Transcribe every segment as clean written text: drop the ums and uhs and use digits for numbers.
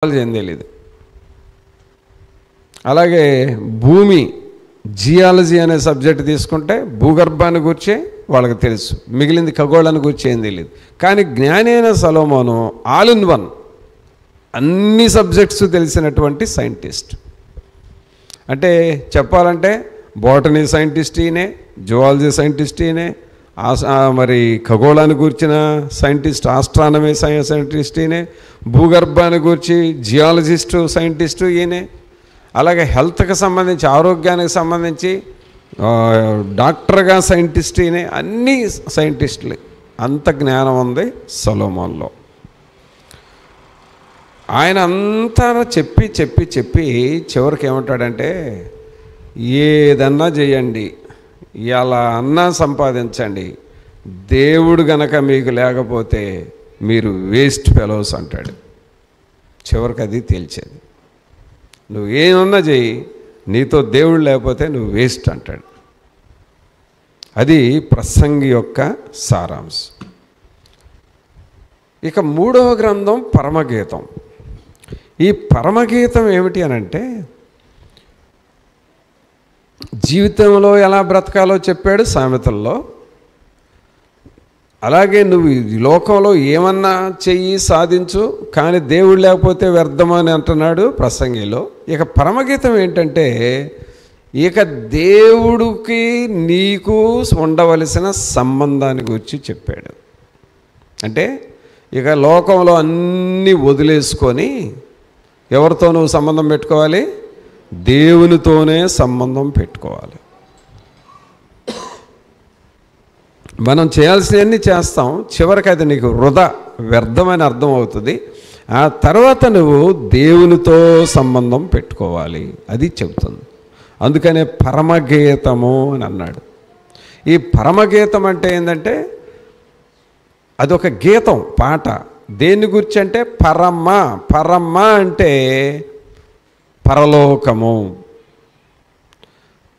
ఏం తెలియదు. అలాగే భూమి జియాలజీ అనే సబ్జెక్ట్ తీసుకుంటే భూగర్భాన్ని గురించి వాళ్ళకి తెలుసు, మిగిలింది ఖగోళాన్ని గురించి ఏం తెలియదు. కానీ జ్ఞాని అయిన సొలొమోను ఆల్ ఇన్ వన్ అన్ని సబ్జెక్ట్స్ తెలిసినటువంటి సైంటిస్ట్. అంటే చెప్పాలంటే బోటనీ సైంటిస్ట్ ఈయనే, జువాలజీ సైంటిస్ట్ ఈయనే, మరి ఖగోళాన్ని గురించిన సైంటిస్ట్, ఆస్ట్రానమీ సైంటిస్ట్ ఈయనే, భూగర్భాన్ని గురించి జియాలజిస్టు సైంటిస్టు ఈయనే, అలాగే హెల్త్కి సంబంధించి ఆరోగ్యానికి సంబంధించి డాక్టర్గా సైంటిస్ట్ ఈయనే, అన్ని సైంటిస్టులు. అంత జ్ఞానం ఉంది సొలొమోన్లో. ఆయన అంతా చెప్పి చెప్పి చెప్పి చివరికి ఏమంటాడంటే, ఏదన్నా చేయండి, ఎలా అన్నా సంపాదించండి, దేవుడు గనక మీకు లేకపోతే మీరు వేస్ట్ ఫెలోస్ అంటాడు. చివరికి అది తేల్చేది. నువ్వు ఏమన్నా చెయ్యి, నీతో దేవుడు లేకపోతే నువ్వు వేస్ట్ అంటాడు. అది ప్రసంగి యొక్క సారాంశం. ఇక మూడవ గ్రంథం పరమగీతం. ఈ పరమగీతం ఏమిటి అనంటే, జీవితంలో ఎలా బ్రతకాలో చెప్పాడు సామెతల్లో. అలాగే నువ్వు ఈ లోకంలో ఏమన్నా చెయ్యి సాధించు, కానీ దేవుడు లేకపోతే వ్యర్థమని అంటున్నాడు ప్రసంగిలో. ఇక పరమగీతం ఏంటంటే, ఇక దేవుడికి నీకు ఉండవలసిన సంబంధాన్ని గురించి చెప్పాడు. అంటే ఇక లోకంలో అన్నీ వదిలేసుకొని ఎవరితో నువ్వు సంబంధం పెట్టుకోవాలి? దేవునితోనే సంబంధం పెట్టుకోవాలి. మనం చేయాల్సినవన్నీ చేస్తాం, చివరికి అది నీకు వృధా, వ్యర్థమని అర్థం అవుతుంది. ఆ తర్వాత నువ్వు దేవునితో సంబంధం పెట్టుకోవాలి, అది చెబుతుంది. అందుకనే పరమగీతము అని అన్నాడు. ఈ పరమగీతం అంటే ఏంటంటే, అదొక గీతం, పాట. దేని గురించి అంటే పరమ. పరమ అంటే పరలోకము,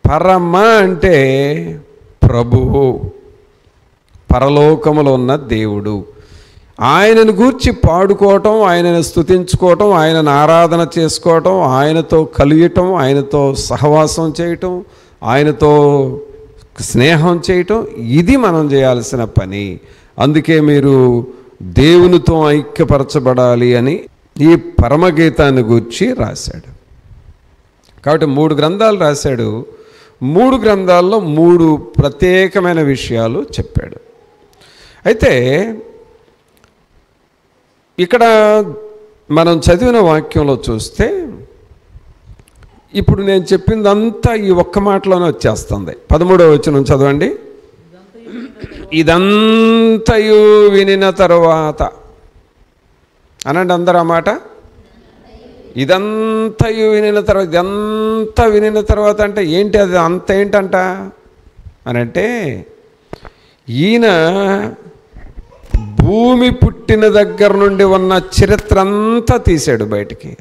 పరమ అంటే ప్రభువు, పరలోకములో ఉన్న దేవుడు. ఆయనను గూర్చి పాడుకోవటం, ఆయనను స్తుతించుకోవటం, ఆయనను ఆరాధన చేసుకోవటం, ఆయనతో కలియటం, ఆయనతో సహవాసం చేయటం, ఆయనతో స్నేహం చేయటం, ఇది మనం చేయాల్సిన పని. అందుకే మీరు దేవునితో ఐక్యపరచబడాలి అని ఈ పరమగీతాన్ని గూర్చి రాశాడు. కాబట్టి 3 గ్రంథాలు రాశాడు. 3 గ్రంథాల్లో 3 ప్రత్యేకమైన విషయాలు చెప్పాడు. అయితే ఇక్కడ మనం చదివిన వాక్యంలో చూస్తే, ఇప్పుడు నేను చెప్పిందంతా ఈ ఒక్క మాటలోనే వచ్చేస్తుంది. 13వ వచనం చదవండి. ఇదంతయు వినిన తరువాత అనండి అందరూ ఆ మాట. ఇదంతయు వినిన తర్వాత, ఇదంతా వినిన తర్వాత అంటే ఏంటి? అది అంత ఏంటంట అనంటే, ఈయన భూమి పుట్టిన దగ్గర నుండి ఉన్న చరిత్ర అంతా తీశాడు బయటికి.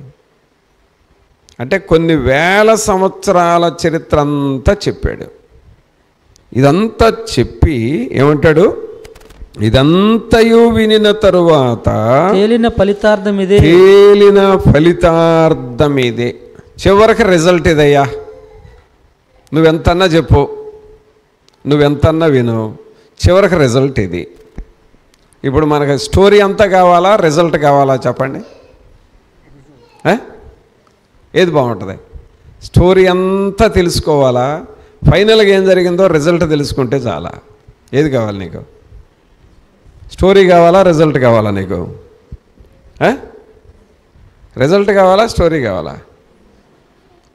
అంటే కొన్ని వేల సంవత్సరాల చరిత్ర అంతా చెప్పాడు. ఇదంతా చెప్పి ఏమంటాడు? ఇదంతయు వినిన తరువాత తేలిన ఫలితార్థం ఇదే, తేలిన ఫలితార్థం ఇదే. చివరికి రిజల్ట్ ఇదయ్యా. నువ్వెంతన్నా చెప్పు, నువ్వెంతన్నా విను, చివరికి రిజల్ట్ ఇది. ఇప్పుడు మనకి స్టోరీ అంతా కావాలా, రిజల్ట్ కావాలా? చెప్పండి, ఏది బాగుంటుంది? స్టోరీ అంతా తెలుసుకోవాలా, ఫైనల్గా ఏం జరిగిందో రిజల్ట్ తెలుసుకుంటే చాలా? ఏది కావాలి నీకు? స్టోరీ కావాలా, రిజల్ట్ కావాలా నీకు? రిజల్ట్ కావాలా, స్టోరీ కావాలా?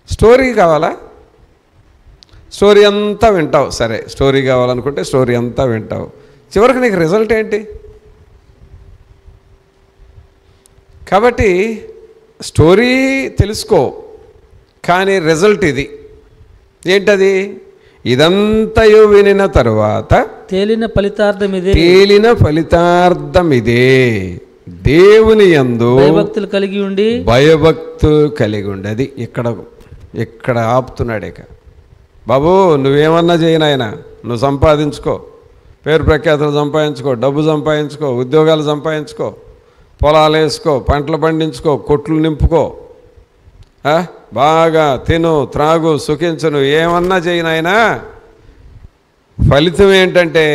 స్టోరీ కావాలా? స్టోరీ అంతా వింటావు, సరే. స్టోరీ కావాలనుకుంటే స్టోరీ అంతా వింటావు, చివరికి నీకు రిజల్ట్ ఏంటి? కాబట్టి స్టోరీ తెలుసుకో, కానీ రిజల్ట్ ఇది. ఏంటది? ఇదంతయు వినిన తరువాత తేలిన ఫలితార్థం ఇదే, తేలిన ఫలితార్థం ఇదే. దేవుని యందు భయభక్తులు కలిగి ఉండి, భయభక్తులు కలిగి ఉండి. అది ఇక్కడ ఆపుతున్నాడు. ఇక బాబు నువ్వేమన్నా చేయనాయన, నువ్వు సంపాదించుకో, పేరు ప్రఖ్యాతులు సంపాదించుకో, డబ్బు సంపాదించుకో, ఉద్యోగాలు సంపాదించుకో, పొలాలు వేసుకో, పంటలు పండించుకో, కొట్లు నింపుకో, బాగా తిను, త్రాగు, సుఖించను, ఏమన్నా చేయనైనా ఫలితం ఏంటంటే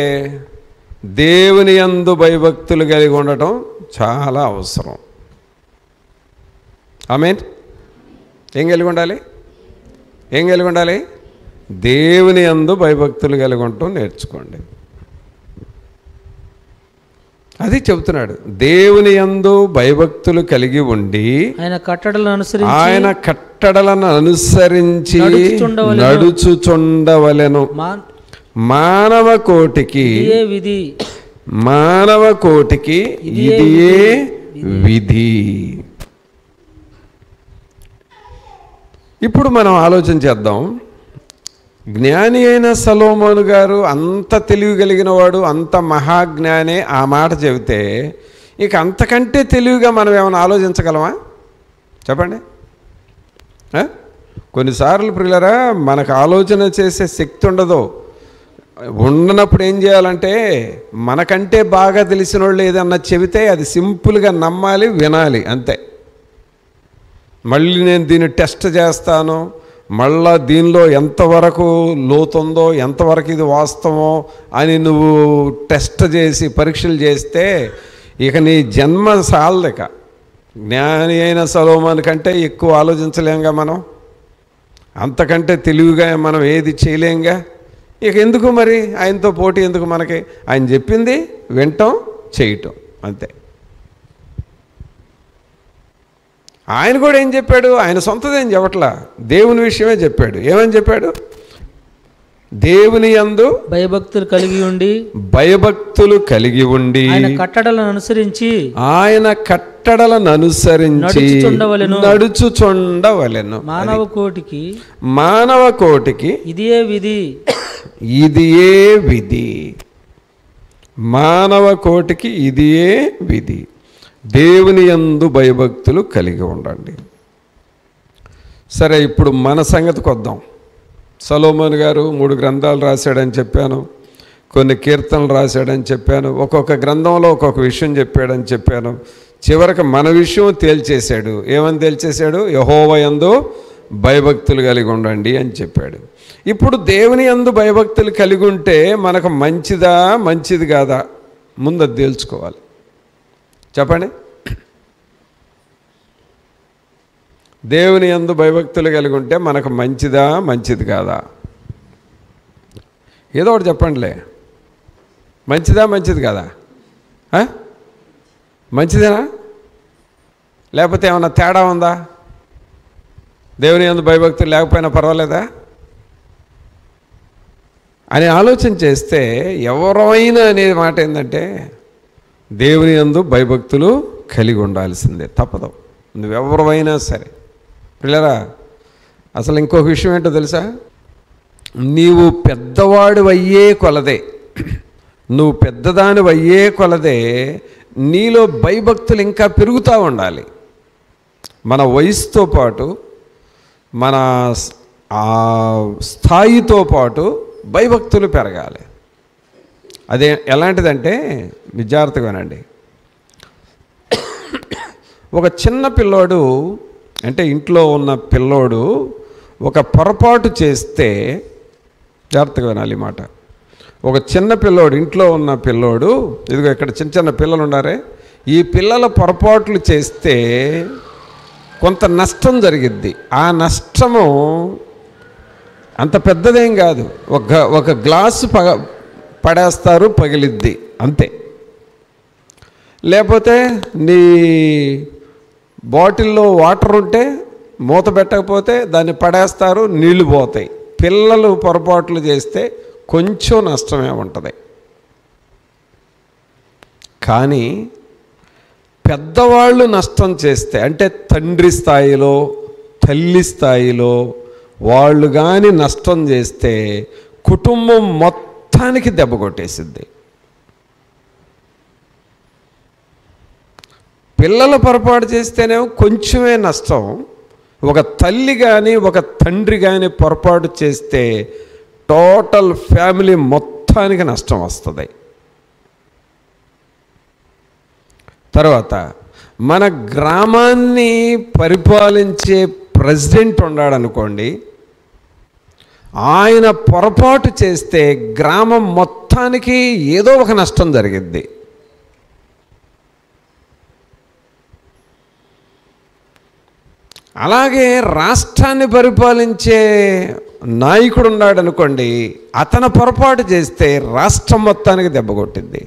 దేవుని యందు భయభక్తులు కలిగి ఉండటం చాలా అవసరం. ఆమేన్. ఏం కలిగి ఉండాలి? ఏం కలిగి ఉండాలి? దేవుని యందు భయభక్తులు కలిగి ఉండటం నేర్చుకోండి. అది చెబుతున్నాడు. దేవుని యందు భయభక్తులు కలిగి ఉండి ఆయన కట్టడలను అనుసరించి నడుచుచుండవలెను. మానవ కోటికి ఇదియే విధి. ఇప్పుడు మనం ఆలోచన చేద్దాం. జ్ఞాని అయిన సొలొమోను గారు అంత తెలివి కలిగిన వాడు, అంత మహాజ్ఞానే ఆ మాట చెబితే ఇక అంతకంటే తెలివిగా మనం ఏమైనా ఆలోచించగలమా? చెప్పండి. కొన్నిసార్లు ప్రియులరా మనకు ఆలోచన చేసే శక్తి ఉండదు. ఉండనప్పుడు ఏం చేయాలంటే మనకంటే బాగా తెలిసిన వాళ్ళు ఏదన్నా చెబితే అది సింపుల్గా నమ్మాలి, వినాలి, అంతే. మళ్ళీ నేను దీన్ని టెస్ట్ చేస్తాను, మళ్ళా దీనిలో ఎంతవరకు లోతుందో, ఎంతవరకు ఇది వాస్తవమో అని నువ్వు టెస్ట్ చేసి పరీక్షలు చేస్తే ఇక నీ జన్మ సాలదిక. జ్ఞాని అయిన సొలొమోను కంటే ఎక్కువ ఆలోచించలేంగా మనం, అంతకంటే తెలివిగా మనం ఏది చేయలేంగా. ఇక ఎందుకు మరి ఆయనతో పోటీ ఎందుకు మనకి? ఆయన చెప్పింది వినటం, చేయటం, అంతే. ఆయన కూడా ఏం చెప్పాడు? ఆయన సొంతదేం చెప్పట్లా, దేవుని విషయమే చెప్పాడు. ఏమని చెప్పాడు? దేవుని యందు భయభక్తులు కలిగి ఉండి ఆయన కట్టడలను అనుసరించి నడుచుచుండవలెను. మానవ కోటికి ఇదియే విధి. మానవ కోటికి ఇదియే విధి. దేవుని యందు భయభక్తులు కలిగి ఉండండి. సరే, ఇప్పుడు మన సంగతికి వద్దాం. సొలొమోను గారు 3 గ్రంథాలు రాశాడని చెప్పాను, కొన్ని కీర్తనలు రాశాడని చెప్పాను, ఒక్కొక్క గ్రంథంలో ఒక్కొక్క విషయం చెప్పాడని చెప్పాను. చివరికి మన విషయం తేల్చేశాడు. ఏమని తేల్చేశాడు? యెహోవా యందు భయభక్తులు కలిగి ఉండండి అని చెప్పాడు. ఇప్పుడు దేవుని యందు భయభక్తులు కలిగి ఉంటే మనకు మంచిదా మంచిది కాదా ముందు అది తేల్చుకోవాలి. చెప్పండి. దేవుని యందు భయభక్తులు కలిగి ఉంటే మనకు మంచిదా మంచిది కాదా? ఏదో ఒకటి చెప్పండిలే. మంచిదా మంచిది కాదా? మంచిదేనా? లేకపోతే ఏమన్నా తేడా ఉందా? దేవుని యందు భయభక్తులు లేకపోయినా పర్వాలేదా అని ఆలోచన చేస్తే ఎవరైనా అనే మాట ఏంటంటే దేవుని యందు భయభక్తులు కలిగి ఉండాల్సిందే, తప్పదు. నువ్వెవరైనా సరే. పిల్లరా, అసలు ఇంకొక విషయం ఏంటో తెలుసా? నీవు పెద్దవాడు అయ్యే కొలదే, నువ్వు పెద్దదాని అయ్యే కొలదే నీలో భయభక్తులు ఇంకా పెరుగుతూ ఉండాలి. మన వయసుతో పాటు, మన స్థాయితో పాటు భయభక్తులు పెరగాలి. అదే ఎలాంటిదంటే, విద్యార్థిగా వినండి. ఒక చిన్న పిల్లోడు, అంటే ఇంట్లో ఉన్న పిల్లోడు ఒక పొరపాటు చేస్తే, జాగ్రత్తగా వినాలి మాట. ఒక చిన్న పిల్లోడు, ఇంట్లో ఉన్న పిల్లోడు, ఇదిగో ఇక్కడ చిన్న చిన్న పిల్లలు ఉన్నారే, ఈ పిల్లల పొరపాట్లు చేస్తే కొంత నష్టం జరిగిద్ది. ఆ నష్టము అంత పెద్దదేం కాదు. ఒక గ్లాసు పడేస్తారు, పగిలిద్ది, అంతే. లేకపోతే నీ బాటిల్లో వాటర్ ఉంటే మూత పెట్టకపోతే దాన్ని పడేస్తారు, నీళ్లు పోతాయి. పిల్లలు పొరపాట్లు చేస్తే కొంచెం నష్టమే ఉంటుంది. కానీ పెద్దవాళ్ళు నష్టం చేస్తే, అంటే తండ్రి స్థాయిలో, తల్లి స్థాయిలో వాళ్ళు కానీ నష్టం చేస్తే కుటుంబం మొత్తానికి దెబ్బ కొట్టేసిద్ది. పిల్లల పొరపాటు చేస్తేనేమో కొంచెమే నష్టం. ఒక తల్లి కానీ ఒక తండ్రి కానీ పొరపాటు చేస్తే టోటల్ ఫ్యామిలీ మొత్తానికి నష్టం వస్తుంది. తర్వాత మన గ్రామాన్ని పరిపాలించే ప్రెసిడెంట్ ఉన్నాడు అనుకోండి, ఆయన పొరపాటు చేస్తే గ్రామం మొత్తానికి ఏదో ఒక నష్టం జరిగిద్ది. అలాగే రాష్ట్రాన్ని పరిపాలించే నాయకుడు ఉన్నాడు అనుకోండి, అతను పొరపాటు చేస్తే రాష్ట్రం మొత్తానికి దెబ్బ కొట్టింది.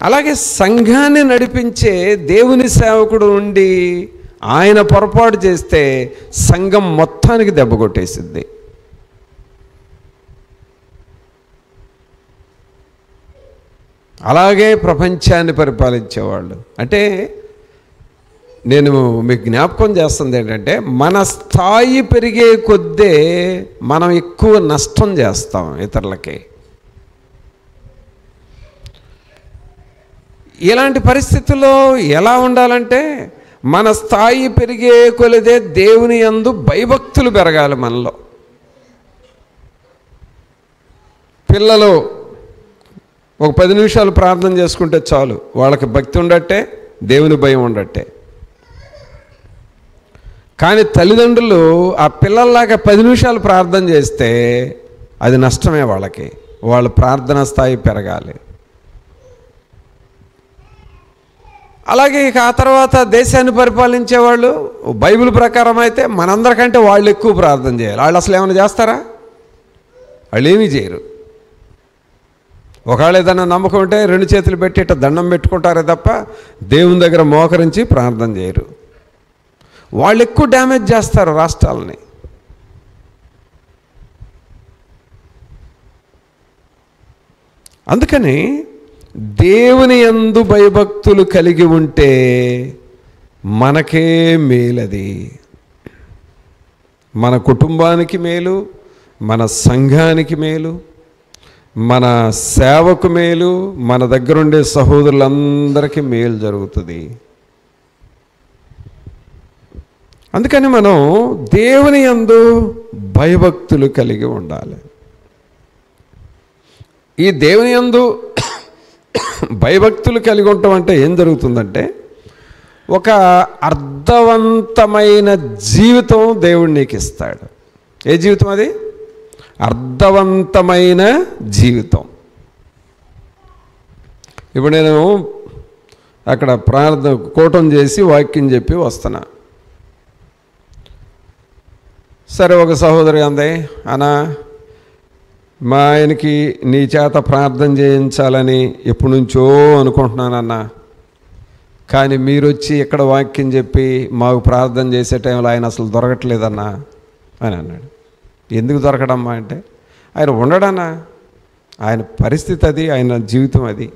అలాగే సంఘాన్ని నడిపించే దేవుని సేవకుడు ఉండి ఆయన పొరపాటు చేస్తే సంఘం మొత్తానికి దెబ్బ కొట్టేసింది. అలాగే ప్రపంచాన్ని పరిపాలించేవాళ్ళు. అంటే నేను మీకు జ్ఞాపకం చేస్తుంది ఏంటంటే, మన స్థాయి పెరిగే కొద్దే మనం ఎక్కువ నష్టం చేస్తాం ఇతరులకి. ఇలాంటి పరిస్థితుల్లో ఎలా ఉండాలంటే, మన స్థాయి పెరిగే కొలిదే దేవుని యందు భయభక్తులు పెరగాలి మనలో. పిల్లలు ఒక 10 నిమిషాలు ప్రార్థన చేసుకుంటే చాలు, వాళ్ళకి భక్తి ఉండట్టే, దేవుని భయం ఉండట్టే. కానీ తల్లిదండ్రులు ఆ పిల్లల్లాగా 10 నిమిషాలు ప్రార్థన చేస్తే అది నష్టమే వాళ్ళకి. వాళ్ళ ప్రార్థన స్థాయి పెరగాలి. అలాగే ఇక ఆ తర్వాత దేశాన్ని పరిపాలించేవాళ్ళు బైబిల్ ప్రకారం అయితే మనందరికంటే వాళ్ళు ఎక్కువ ప్రార్థన చేయాలి. వాళ్ళు అసలు ఏమైనా చేస్తారా? వాళ్ళు ఏమీ చేయరు. ఒకవేళ ఏదైనా నమ్మకం ఉంటే 2 చేతులు పెట్టి ఇట్లా దండం పెట్టుకుంటారే తప్ప దేవుని దగ్గర మోకరించి ప్రార్థన చేయరు. వాళ్ళు ఎక్కువ డ్యామేజ్ చేస్తారు రాష్ట్రాలని. అందుకని దేవుని యందు భయభక్తులు కలిగి ఉంటే మనకే మేలది. మన కుటుంబానికి మేలు, మన సంఘానికి మేలు, మన సేవకు మేలు, మన దగ్గరుండే సహోదరులందరికీ మేలు జరుగుతుంది. అందుకని మనం దేవుని యందు భయభక్తులు కలిగి ఉండాలి. ఈ దేవుని యందు భయభక్తులు కలిగి ఉండటం అంటే ఏం జరుగుతుందంటే, ఒక అర్థవంతమైన జీవితం దేవుడు నీకు ఇస్తాడు. ఏ జీవితం అది? అర్థవంతమైన జీవితం. ఇప్పుడు నేను అక్కడ ప్రార్థన కూటం చేసి వాక్యం చెప్పి వస్తున్నా. సరే, ఒక సహోదరి అంది, అన్నా మా ఆయనకి నీ చేత ప్రార్థన చేయించాలని ఎప్పటి నుంచో అనుకుంటున్నానన్నా, కానీ మీరు వచ్చి ఇక్కడ వాక్యం చెప్పి మాకు ప్రార్థన చేసే టైంలో ఆయన అసలు దొరకట్లేదన్నా అని అన్నాడు. ఎందుకు దొరకడమ్మా అంటే, ఆయన ఉండడన్నా, ఆయన పరిస్థితి అది, ఆయన జీవితం అది.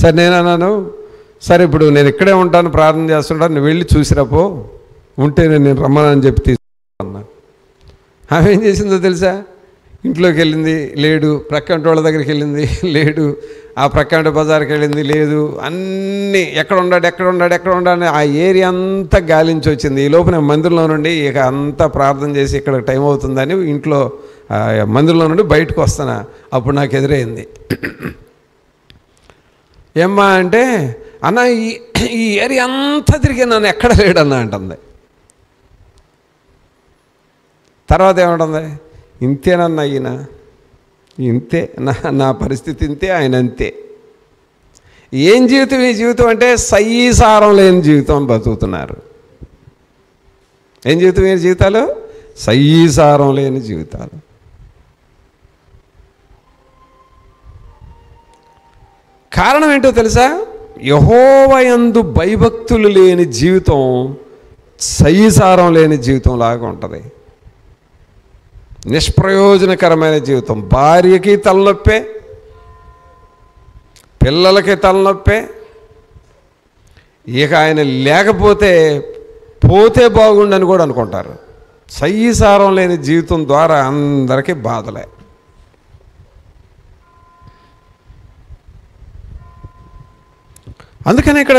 సరే నేను అన్నాను, సరే ఇప్పుడు నేను ఇక్కడే ఉంటాను, ప్రార్థన చేస్తుంటాను, నువ్వు వెళ్ళి చూసిరాపో, ఉంటే నేను రమ్మనని చెప్పి తీసుకున్నా. ఆమె ఏం చేసిందో తెలుసా? ఇంట్లోకి వెళ్ళింది, లేడు. ప్రక్కంటి వాళ్ళ దగ్గరికి వెళ్ళింది, లేడు. ఆ ప్రక్కంటి బజార్కి వెళ్ళింది, లేదు. అన్నీ ఎక్కడ ఉన్నాడు ఆ ఏరియా అంతా గాలించి వచ్చింది. ఈ లోపు నేను మందిరంలో నుండి ఇక అంతా ప్రార్థన చేసి ఇక్కడ టైం అవుతుందని ఇంట్లో మందిరంలో నుండి బయటకు వస్తాను. అప్పుడు నాకు ఎదురైంది. ఏమ్మా అంటే, అన్న ఈ ఏరియా అంతా తిరిగి నన్ను ఎక్కడ లేడన్నా అంటుంది. తర్వాత ఏమంటుంది, ఇంతేనన్నా ఈయన, ఇంతే నా పరిస్థితి ఇంతే, ఆయన అంతే. ఏం జీవితం ఈ జీవితం అంటే సయీసారం లేని జీవితం బతుకుతున్నారు. ఏం జీవితం ఈ జీవితాలు? సయీసారం లేని జీవితాలు. కారణం ఏంటో తెలుసా? యెహోవా యందు భయభక్తులు లేని జీవితం సయీసారం లేని జీవితం లాగా ఉంటుంది. నిష్ప్రయోజనకరమైన జీవితం. భార్యకి తలనొప్పే, పిల్లలకి తలనొప్పే. ఇక ఆయన లేకపోతే పోతే బాగుండని కూడా అనుకుంటారు. సయీసారం లేని జీవితం ద్వారా అందరికీ బాధలే. అందుకని ఇక్కడ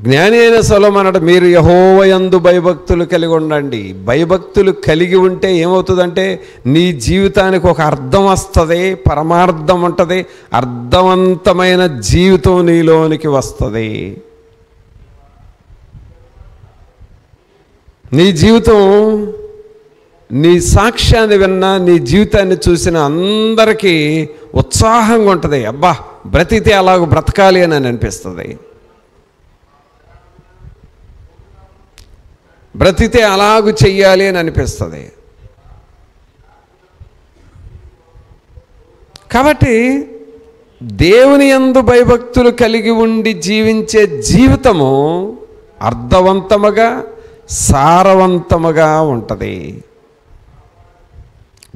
జ్ఞాని అయిన సొలొమోను అన్నాడు, మీరు యెహోవా యందు భయభక్తులు కలిగి ఉండండి. భయభక్తులు కలిగి ఉంటే ఏమవుతుందంటే నీ జీవితానికి ఒక అర్థం వస్తుంది, పరమార్థం ఉంటుంది, అర్థవంతమైన జీవితం నీలోనికి వస్తుంది. నీ జీవితం, నీ సాక్ష్యాన్ని విన్నా, నీ జీవితాన్ని చూసిన అందరికీ ఉత్సాహంగా ఉంటుంది. అబ్బా, బ్రతికితే అలాగ బ్రతకాలి అని అనిపిస్తుంది. బ్రతికితే అలాగూ చెయ్యాలి అని అనిపిస్తుంది. కాబట్టి దేవుని యందు భయభక్తులు కలిగి ఉండి జీవించే జీవితము అర్థవంతముగా, సారవంతముగా ఉంటుంది.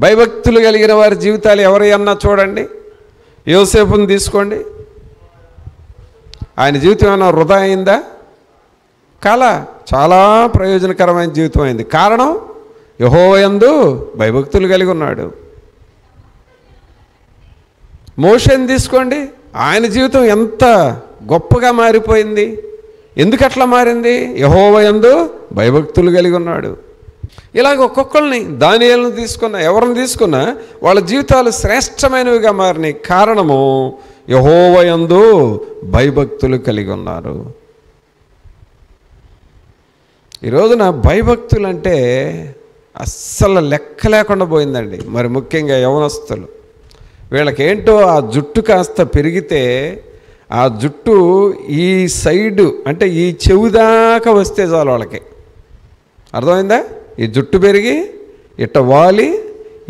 భయభక్తులు కలిగిన వారి జీవితాలు ఎవరైనా చూడండి. యోసేపుని తీసుకోండి, ఆయన జీవితం ఏమైనా వృధా అయిందా? కాల చాలా ప్రయోజనకరమైన జీవితం అయింది. కారణం యెహోవా యందు భయభక్తులు కలిగి ఉన్నాడు. మోషేని తీసుకోండి, ఆయన జీవితం ఎంత గొప్పగా మారిపోయింది. ఎందుకు అట్లా మారింది? యెహోవా యందు భయభక్తులు కలిగి ఉన్నాడు. ఇలాగ ఒక్కొక్కరిని, దానియేలును తీసుకున్నా, ఎవరిని తీసుకున్నా వాళ్ళ జీవితాలు శ్రేష్టమైనవిగా మారినాయి. కారణము యెహోవా యందు భయభక్తులు కలిగి ఉన్నారు. ఈరోజున భయభక్తులు అంటే అస్సలు లెక్క లేకుండా పోయిందండి. మరి ముఖ్యంగా యవనస్తులు, వీళ్ళకేంటో ఆ జుట్టు కాస్త పెరిగితే ఆ జుట్టు ఈ సైడు అంటే ఈ చెవి దాకా వస్తే చాలు వాళ్ళకి. అర్థమైందా? ఈ జుట్టు పెరిగి ఇట్ట వాలి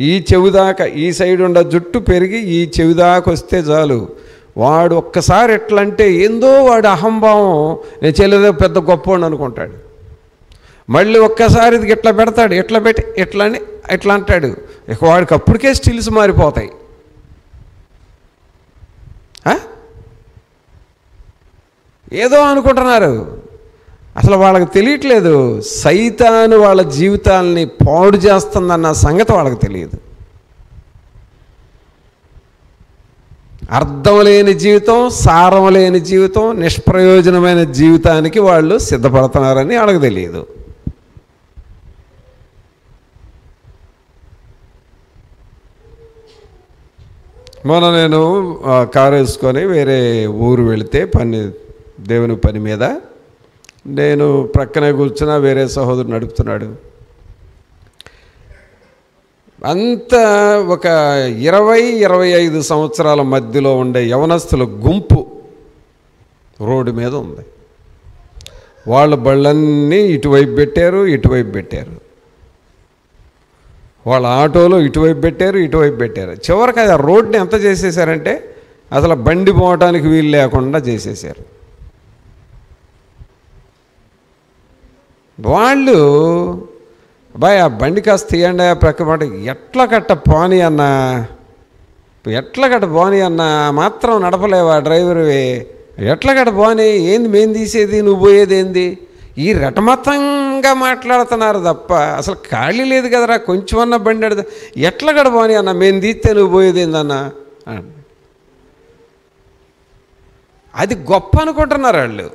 ఈ చెవి దాకా, ఈ సైడ్ ఉండ జుట్టు పెరిగి ఈ చెవి దాకా వస్తే చాలు. వాడు ఒక్కసారి ఎట్లా అంటే ఏందో వాడు అహంభావం, నేను చెల్లిదో పెద్ద గొప్పవాడు అనుకుంటాడు. మళ్ళీ ఒక్కసారి ఇది ఇట్లా పెడతాడు, ఎట్లా పెట్టి ఎట్లా అని ఎట్లా అంటాడు. ఇక వాడికి అప్పటికే స్టిల్స్ మారిపోతాయి. ఏదో అనుకుంటున్నారు, అసలు వాళ్ళకి తెలియట్లేదు. సైతాను వాళ్ళ జీవితాలని పాడు చేస్తుందన్న సంగతి వాళ్ళకి తెలియదు. అర్థం లేని జీవితం, సారం లేని జీవితం, నిష్ప్రయోజనమైన జీవితానికి వాళ్ళు సిద్ధపడుతున్నారని వాళ్ళకి తెలియదు. మొన్న నేను కారు వేసుకొని వేరే ఊరు వెళితే దేవుని పని మీద, నేను ప్రక్కనే కూర్చున్నా, వేరే సహోదరుడు నడుపుతున్నాడు. అంతా ఒక 20-25 సంవత్సరాల మధ్యలో ఉండే యవనస్తుల గుంపు రోడ్డు మీద ఉంది. వాళ్ళ బళ్ళన్నీ ఇటువైపు పెట్టారు, ఇటువైపు పెట్టారు. వాళ్ళ ఆటోలో ఇటువైపు పెట్టారు, ఇటువైపు పెట్టారు. చివరికి ఆ రోడ్ని ఎంత చేసేసారంటే అసలు బండి పోవటానికి వీలు లేకుండా చేసేసారు. వాళ్ళు బాయ్ ఆ బండి కాస్త తీయండి ప్రక్క మాట, ఎట్లా కట్ట పోనీ అన్నా, ఎట్లా కట్ట పోనీ అన్నా, మాత్రం నడపలేవా డ్రైవర్వి, ఎట్లా కట్ట పోనీ, ఏంది మేము తీసేది, నువ్వు పోయేది ఏంది, ఈ రటమతంగా మాట్లాడుతున్నారు తప్ప అసలు ఖాళీ లేదు కదరా, కొంచెమన్నా బండి అడదా, ఎట్లా కట్ట పోనీ అన్న, మేము తీస్తే నువ్వు పోయేది ఏందన్నా. అది గొప్ప అనుకుంటున్నారు వాళ్ళు.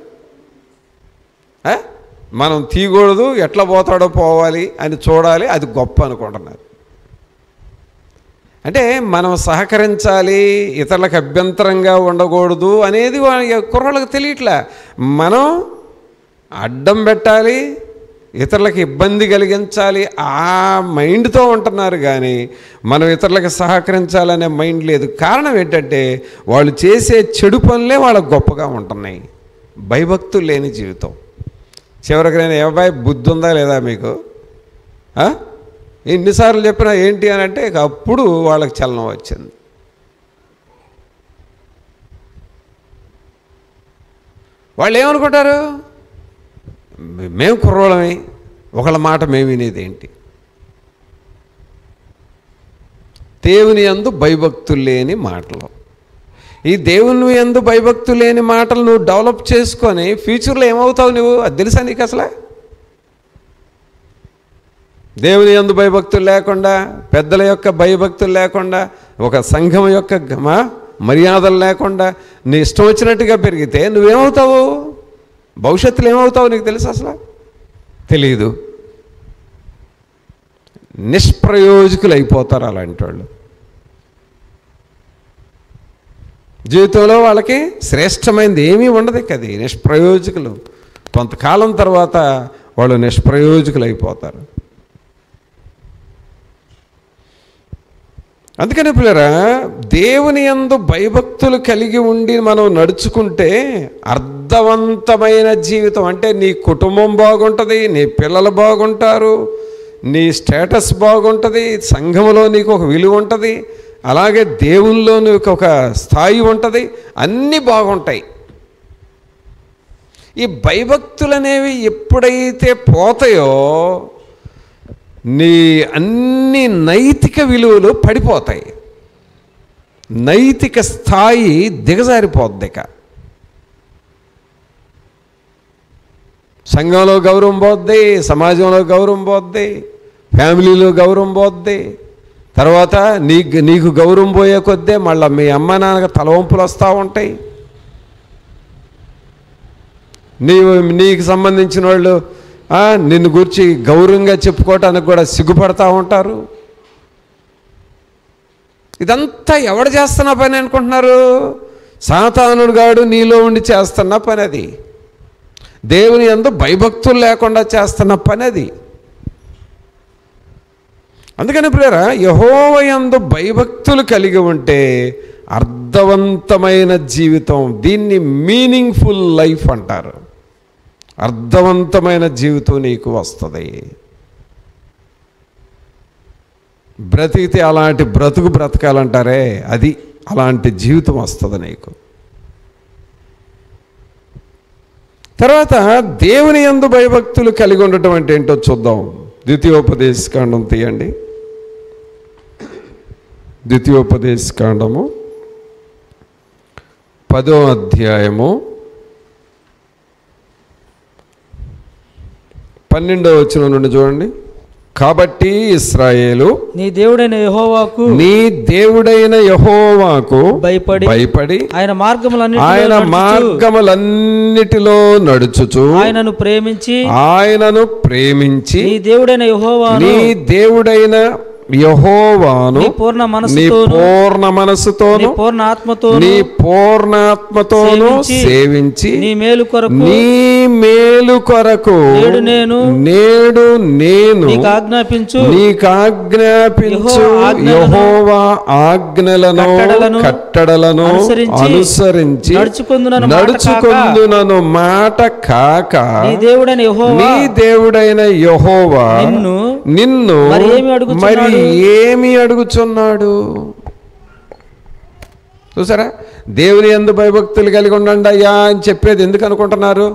మనం తీయకూడదు, ఎట్లా పోతాడో పోవాలి అని చూడాలి, అది గొప్ప అనుకుంటున్నారు. అంటే మనం సహకరించాలి, ఇతరులకు అభ్యంతరంగా ఉండకూడదు అనేది కుర్రోళ్ళకి తెలియట్లే. మనం అడ్డం పెట్టాలి, ఇతరులకు ఇబ్బంది కలిగించాలి, ఆ మైండ్తో ఉంటున్నారు. కానీ మనం ఇతరులకు సహకరించాలనే మైండ్ లేదు. కారణం ఏంటంటే వాళ్ళు చేసే చెడు పనులే వాళ్ళకు గొప్పగా ఉంటున్నాయి. భయభక్తులు లేని జీవితం. చివరికి నేను ఏబాయ్ బుద్ధి ఉందా లేదా మీకు, ఎన్నిసార్లు చెప్పినా ఏంటి అని అంటే ఇక అప్పుడు వాళ్ళకి చలనం వచ్చింది. వాళ్ళు ఏమనుకుంటారు, మేము కుర్రోళమే, ఒకళ్ళ మాట మేము వినేది ఏంటి. దేవుని యందు భయభక్తులు లేని మాటలు. ఈ దేవుని యందు భయభక్తులు లేని మాటలు నువ్వు డెవలప్ చేసుకొని ఫ్యూచర్లో ఏమవుతావు నువ్వు, అది తెలుసా నీకు అసలు? దేవుని యందు భయభక్తులు లేకుండా, పెద్దల యొక్క భయభక్తులు లేకుండా, ఒక సంఘం యొక్క మర్యాదలు లేకుండా నీ ఇష్టం వచ్చినట్టుగా పెరిగితే నువ్వేమవుతావు? భవిష్యత్తులో ఏమవుతావు నీకు తెలుసు అసలు తెలియదు. నిష్ప్రయోజకులు అయిపోతారు అలాంటి వాళ్ళు. జీవితంలో వాళ్ళకి శ్రేష్టమైనది ఏమీ ఉండదు. అది నిష్ప్రయోజకులు. కొంతకాలం తర్వాత వాళ్ళు నిష్ప్రయోజకులు అయిపోతారు. అందుకని పిల్లరా, దేవుని యందు భయభక్తులు కలిగి ఉండి మనం నడుచుకుంటే అర్థవంతమైన జీవితం, అంటే నీ కుటుంబం బాగుంటుంది, నీ పిల్లలు బాగుంటారు, నీ స్టేటస్ బాగుంటుంది, సంఘంలో నీకు ఒక విలువ ఉంటుంది, అలాగే దేవునిలో నీకు ఒక స్థాయి ఉంటుంది, అన్నీ బాగుంటాయి. ఈ భయభక్తులు అనేవి ఎప్పుడైతే పోతాయో నీ అన్ని నైతిక విలువలు పడిపోతాయి, నైతిక స్థాయి దిగజారిపోద్ది. ఇక సంఘంలో గౌరవం పోద్ది, సమాజంలో గౌరవం పోద్ది, ఫ్యామిలీలో గౌరవం పోద్ది. తర్వాత నీకు గౌరవం పోయే కొద్దే మళ్ళీ మీ అమ్మ నాన్నకి తలవంపులు వస్తూ ఉంటాయి. నీకు సంబంధించిన వాళ్ళు నిన్ను గురించి గౌరవంగా చెప్పుకోవటానికి కూడా సిగ్గుపడతా ఉంటారు. ఇదంతా ఎవడు చేస్తున్న పని అనుకుంటున్నారు? సాతానుడు గాడు నీలో ఉండి చేస్తున్న పని అది. దేవుని యందు భయభక్తులు లేకుండా చేస్తున్న పని అది. అందుకని ప్రియరా, యెహోవా యందు భయభక్తులు కలిగి ఉంటే అర్థవంతమైన జీవితం, దీన్ని మీనింగ్ఫుల్ లైఫ్ అంటారు. అర్థవంతమైన జీవితం నీకు వస్తుంది. బ్రతికితే అలాంటి బ్రతుకు బ్రతకాలంటారే, అది అలాంటి జీవితం వస్తుంది నీకు. తర్వాత దేవుని యందు భయభక్తులు కలిగి ఉండటం అంటే ఏంటో చూద్దాం. ద్వితీయోపదేశకాండం తీయండి. ద్వితీయోపదేశకాండము 10వ అధ్యాయము 12వ వచనం నుండి చూడండి. కాబట్టి ఇశ్రాయేలు నీ దేవుడైన యెహోవాకు భయపడి ఆయన మార్గములన్నిటిలో నడుచుచు ఆయనను ప్రేమించి నీ దేవుడైన యెహోవాను నీ పూర్ణ మనసుతోను నీ పూర్ణాత్మతోను సేవించి నీ మేలు కొరకు నేడు నేను నీకు ఆజ్ఞాపించు యెహోవా ఆజ్ఞలను కట్టడలను అనుసరించి నడుచుకొందునను మాట కాక నీ దేవుడైన యెహోవా నిన్ను మరి ఏమి అడుగుచున్నాడు? చూసారా, దేవుని యందు భయభక్తులు కలిగి ఉండండి అయ్యా అని చెప్పేది ఎందుకు అనుకుంటున్నారు?